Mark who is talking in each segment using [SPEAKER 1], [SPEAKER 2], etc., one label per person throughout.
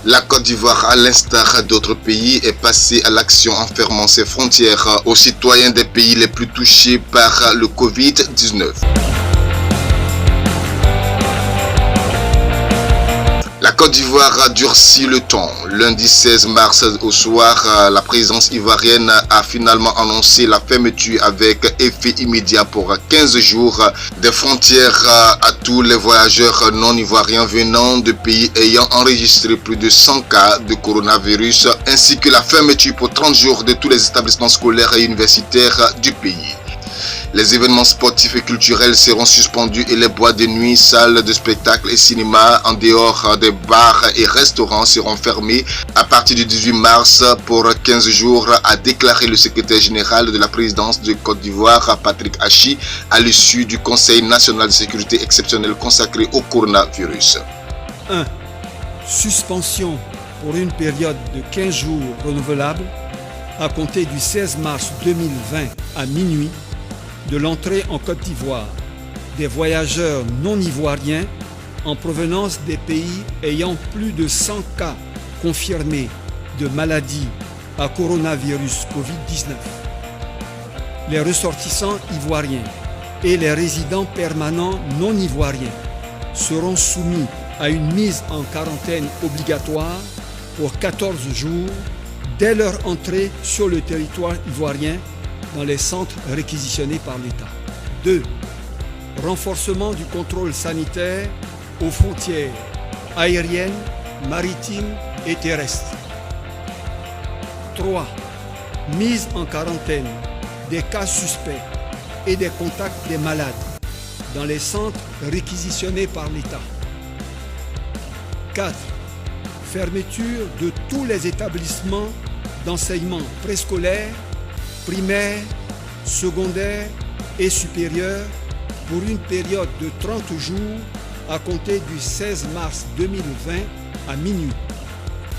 [SPEAKER 1] La Côte d'Ivoire, à l'instar d'autres pays, est passée à l'action en fermant ses frontières aux citoyens des pays les plus touchés par le Covid-19. La Côte d'Ivoire a durci le ton. Lundi 16 mars au soir, la présidence ivoirienne a finalement annoncé la fermeture avec effet immédiat pour 15 jours des frontières à tous les voyageurs non ivoiriens venant de pays ayant enregistré plus de 100 cas de coronavirus, ainsi que la fermeture pour 30 jours de tous les établissements scolaires et universitaires du pays. Les événements sportifs et culturels seront suspendus et les boîtes de nuit, salles de spectacle et cinéma en dehors des bars et restaurants seront fermés à partir du 18 mars pour 15 jours, a déclaré le secrétaire général de la présidence de Côte d'Ivoire, Patrick Achi, à l'issue du Conseil national de sécurité exceptionnel consacré au coronavirus.
[SPEAKER 2] 1. Suspension pour une période de 15 jours renouvelable à compter du 16 mars 2020 à minuit de l'entrée en Côte d'Ivoire des voyageurs non ivoiriens en provenance des pays ayant plus de 100 cas confirmés de maladie à coronavirus Covid-19. Les ressortissants ivoiriens et les résidents permanents non ivoiriens seront soumis à une mise en quarantaine obligatoire pour 14 jours dès leur entrée sur le territoire ivoirien dans les centres réquisitionnés par l'État. 2. Renforcement du contrôle sanitaire aux frontières aériennes, maritimes et terrestres. 3. Mise en quarantaine des cas suspects et des contacts des malades dans les centres réquisitionnés par l'État. 4. Fermeture de tous les établissements d'enseignement préscolaire, primaire, secondaire et supérieur pour une période de 30 jours à compter du 16 mars 2020 à minuit.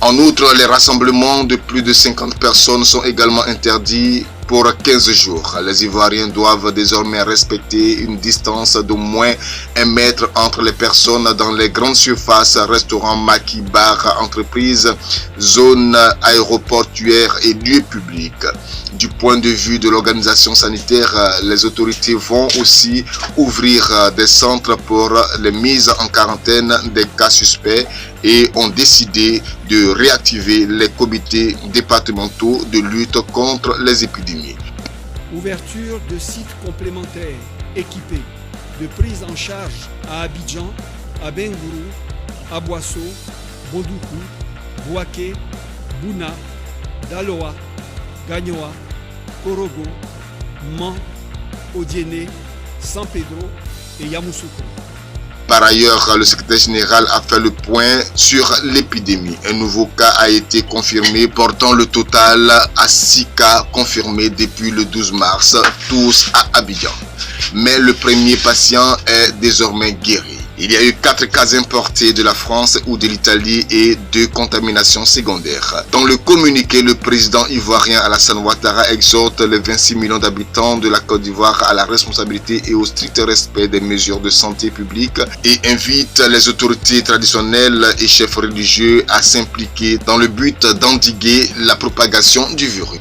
[SPEAKER 1] En outre, les rassemblements de plus de 50 personnes sont également interdits pour 15 jours. Les Ivoiriens doivent désormais respecter une distance d'au moins 1 mètre entre les personnes dans les grandes surfaces, restaurants, maquis, bars, entreprises, zones aéroportuaires et lieux publics. Du point de vue de l'organisation sanitaire, les autorités vont aussi ouvrir des centres pour les mises en quarantaine des cas suspects et ont décidé de réactiver les comités départementaux de lutte contre les épidémies.
[SPEAKER 2] Ouverture de sites complémentaires équipés de prise en charge à Abidjan, à Bengourou, à Boasso, Bondoukou, Bouaké, Bouna, Daloa, Gagnoa, Korogo, Man, Odiéné, San Pedro et Yamoussoukro.
[SPEAKER 1] Par ailleurs, le secrétaire général a fait le point sur l'épidémie. Un nouveau cas a été confirmé, portant le total à 6 cas confirmés depuis le 12 mars, tous à Abidjan. Mais le premier patient est désormais guéri. Il y a eu 4 cas importés de la France ou de l'Italie et 2 contaminations secondaires. Dans le communiqué, le président ivoirien Alassane Ouattara exhorte les 26 millions d'habitants de la Côte d'Ivoire à la responsabilité et au strict respect des mesures de santé publique et invite les autorités traditionnelles et chefs religieux à s'impliquer dans le but d'endiguer la propagation du virus.